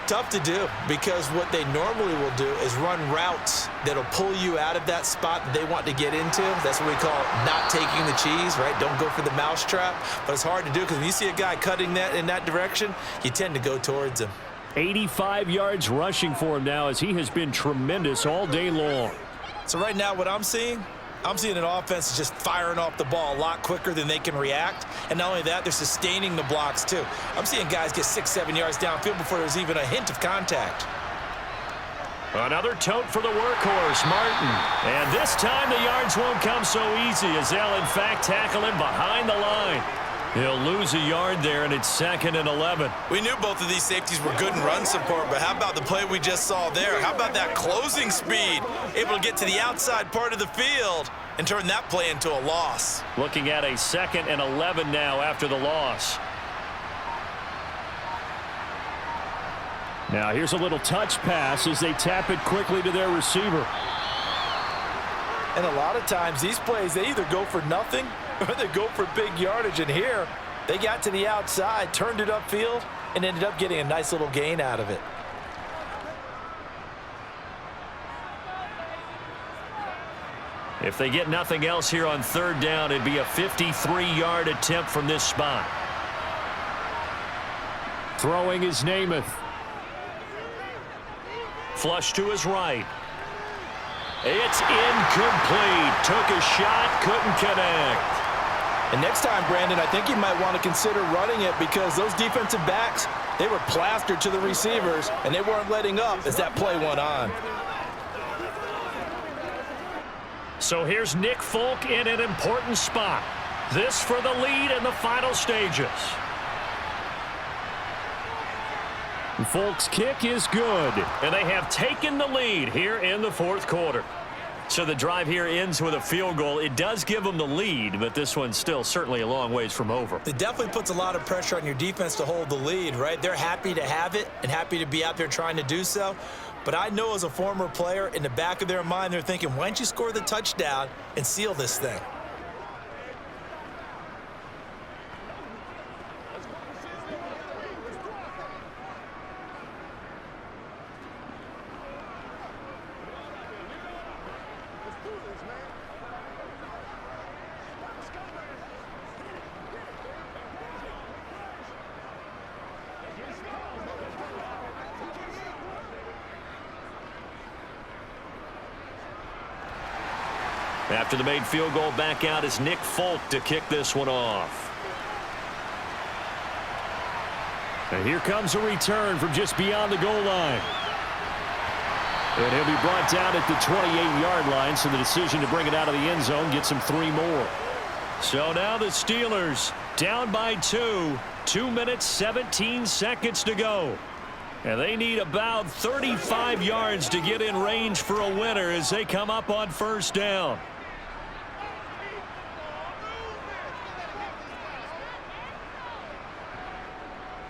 Tough to do, because what they normally will do is run routes that'll pull you out of that spot that they want to get into. That's what we call not taking the cheese, right? Don't go for the mousetrap. But it's hard to do because when you see a guy cutting that in that direction, you tend to go towards him. 85 yards rushing for him now as he has been tremendous all day long. So right now what I'm seeing an offense that's just firing off the ball a lot quicker than they can react. And not only that, they're sustaining the blocks too. I'm seeing guys get 6-7 yards downfield before there's even a hint of contact. Another tote for the workhorse, Martin. And this time the yards won't come so easy as they'll in fact tackle him behind the line. He'll lose a yard there, and it's 2nd and 11. We knew both of these safeties were good in run support, but how about the play we just saw there? How about that closing speed? Able to get to the outside part of the field and turn that play into a loss. Looking at a 2nd and 11 now after the loss. Now here's a little touch pass as they tap it quickly to their receiver. And a lot of times these plays, they either go for nothing or they go for big yardage. And here, they got to the outside, turned it upfield, and ended up getting a nice little gain out of it. If they get nothing else here on 3rd down, it'd be a 53-yard attempt from this spot. Throwing is Namath. Flush to his right. It's incomplete. Took a shot, couldn't connect. And next time, Brandon, I think you might want to consider running it because those defensive backs, they were plastered to the receivers, and they weren't letting up as that play went on. So here's Nick Folk in an important spot. This for the lead in the final stages. Folk's kick is good. And they have taken the lead here in the 4th quarter. So the drive here ends with a field goal. It does give them the lead, but this one's still certainly a long ways from over. It definitely puts a lot of pressure on your defense to hold the lead, right? They're happy to have it and happy to be out there trying to do so. But I know as a former player, in the back of their mind, they're thinking, why don't you score the touchdown and seal this thing? After the made field goal, back out is Nick Folk to kick this one off. And here comes a return from just beyond the goal line. And he'll be brought down at the 28-yard line, so the decision to bring it out of the end zone gets him 3 more. So now the Steelers down by 2. 2 minutes, 17 seconds to go. And they need about 35 yards to get in range for a winner as they come up on 1st down.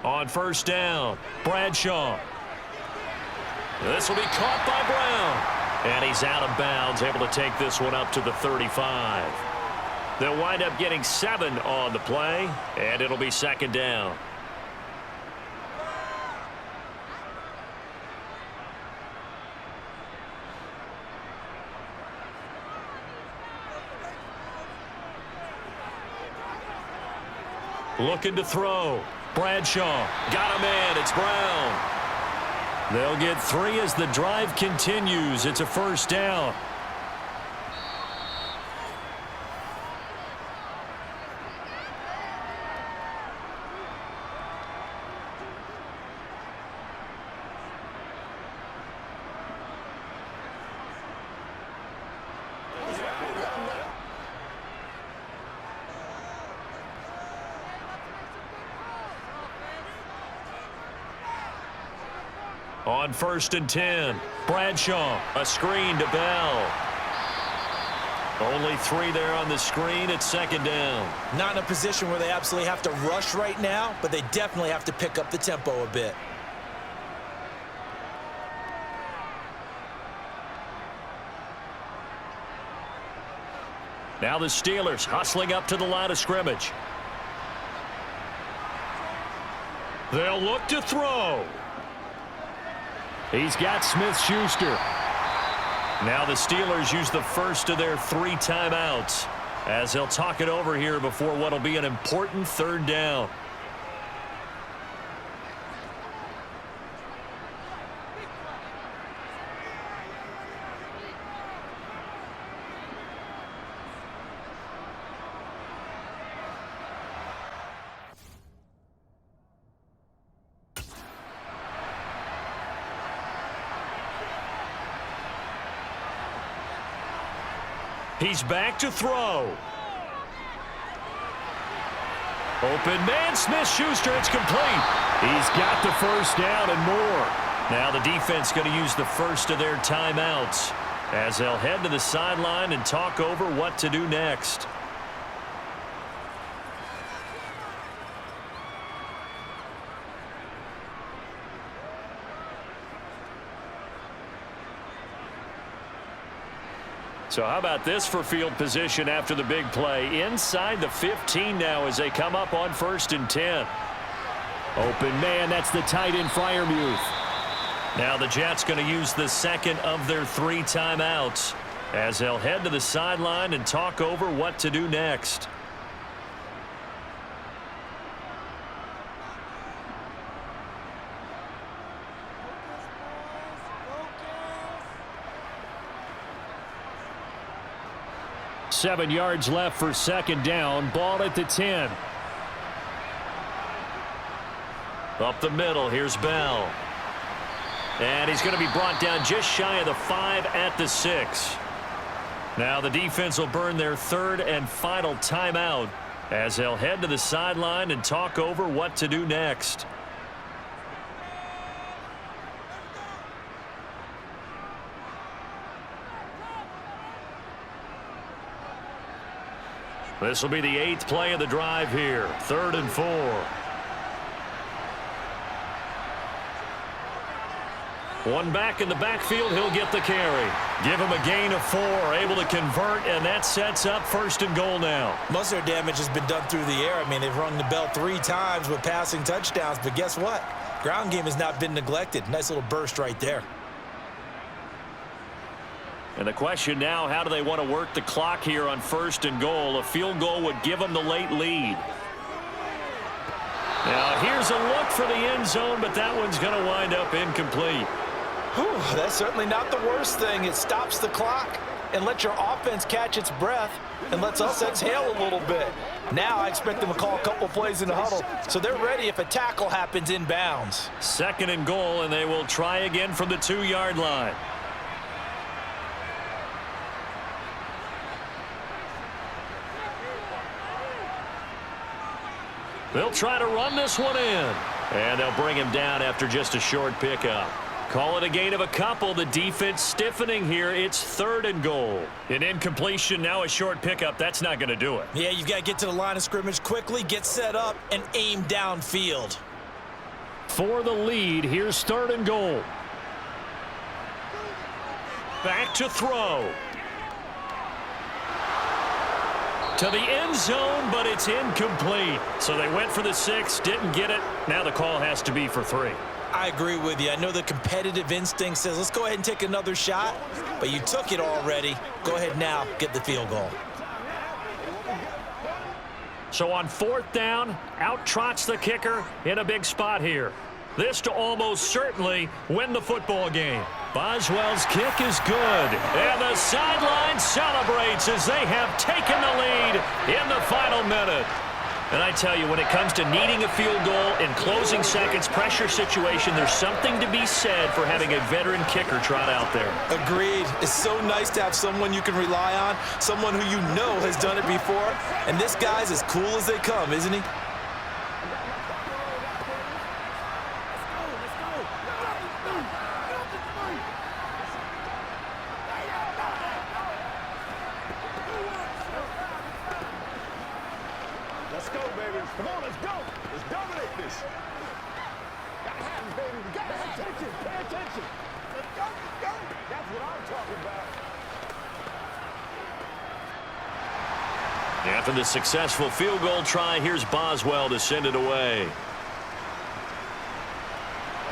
On 1st down, Bradshaw. This will be caught by Brown. And he's out of bounds, able to take this one up to the 35. They'll wind up getting 7 on the play, and it'll be 2nd down. Looking to throw. Bradshaw got a man. It's Brown. They'll get 3 as the drive continues. It's a 1st down. On 1st and 10, Bradshaw, a screen to Bell. Only 3 there on the screen. It's 2nd down. Not in a position where they absolutely have to rush right now, but they definitely have to pick up the tempo a bit. Now the Steelers hustling up to the line of scrimmage. They'll look to throw. He's got Smith-Schuster. Now the Steelers use the first of their 3 timeouts as they'll talk it over here before what will be an important 3rd down. He's back to throw. Open man, Smith-Schuster, it's complete. He's got the 1st down and more. Now the defense going to use the first of their timeouts. as they'll head to the sideline and talk over what to do next. So how about this for field position after the big play? Inside the 15 now as they come up on 1st and 10. Open man, that's the tight end Freiermuth. Now the Jets going to use the second of their 3 timeouts as they'll head to the sideline and talk over what to do next. Seven yards left for 2nd down. Ball at the 10. Up the middle, here's Bell. And he's going to be brought down just shy of the 5 at the 6. Now the defense will burn their 3rd and final timeout as they'll head to the sideline and talk over what to do next. This will be the 8th play of the drive here. 3rd and 4. One back in the backfield, he'll get the carry. Give him a gain of 4, able to convert, and that sets up 1st and goal now. Most of their damage has been done through the air. I mean, they've rung the bell 3 times with passing touchdowns, but guess what? Ground game has not been neglected. Nice little burst right there. And the question now, how do they want to work the clock here on 1st and goal? A field goal would give them the late lead. Now here's a look for the end zone, but that one's going to wind up incomplete. Whew, that's certainly not the worst thing. It stops the clock and lets your offense catch its breath and lets us exhale a little bit. Now I expect them to call a couple plays in the huddle, so they're ready if a tackle happens in bounds. 2nd and goal, and they will try again from the 2-yard line. They'll try to run this one in. And they'll bring him down after just a short pickup. Call it a gain of a couple. The defense stiffening here. It's 3rd and goal. An incompletion, now a short pickup. That's not going to do it. Yeah, you've got to get to the line of scrimmage quickly, get set up, and aim downfield. For the lead, here's 3rd and goal. Back to throw. To the end zone, but it's incomplete. So they went for the 6, didn't get it. Now the call has to be for 3. I agree with you. I know the competitive instinct says, let's go ahead and take another shot, but you took it already. Go ahead now, get the field goal. So on 4th down, out trots the kicker in a big spot here. This to almost certainly win the football game. Boswell's kick is good, and the sideline celebrates as they have taken the lead in the final minute. And I tell you, when it comes to needing a field goal in closing seconds, pressure situation, there's something to be said for having a veteran kicker trot out there. Agreed. It's so nice to have someone you can rely on, someone who you know has done it before, and this guy's as cool as they come, isn't he? Let's go, baby. Come on, let's go. Let's dominate this. Gotta have it, baby. We gotta have attention. Pay attention. Let's go, let's go. That's what I'm talking about. After the successful field goal try, here's Boswell to send it away.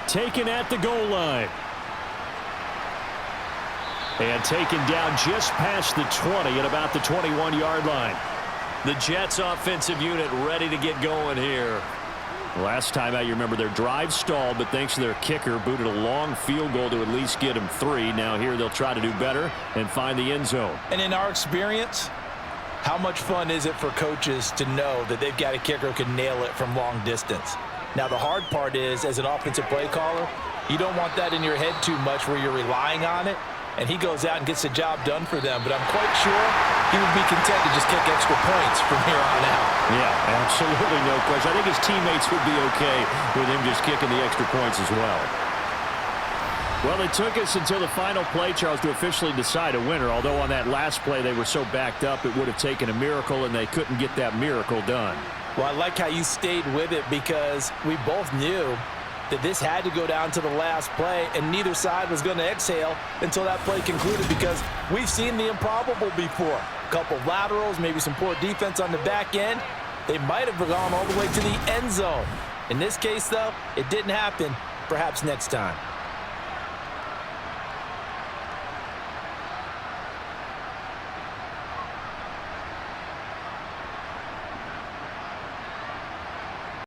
Taken at the goal line. And taken down just past the 20 at about the 21-yard line. The Jets offensive unit ready to get going here. Last time out, you remember their drive stalled, but thanks to their kicker, booted a long field goal to at least get them 3. Now here they'll try to do better and find the end zone. And in our experience, how much fun is it for coaches to know that they've got a kicker who can nail it from long distance? Now the hard part is, as an offensive play caller, you don't want that in your head too much where you're relying on it. And he goes out and gets the job done for them. But I'm quite sure he would be content to just kick extra points from here on out. Yeah, absolutely no question. I think his teammates would be okay with him just kicking the extra points as well. Well, it took us until the final play, Charles, to officially decide a winner, although on that last play they were so backed up it would have taken a miracle, and they couldn't get that miracle done. Well, I like how you stayed with it because we both knew that this had to go down to the last play, and neither side was going to exhale until that play concluded because we've seen the improbable before. A couple of laterals, maybe some poor defense on the back end. They might have gone all the way to the end zone. In this case, though, it didn't happen. Perhaps next time.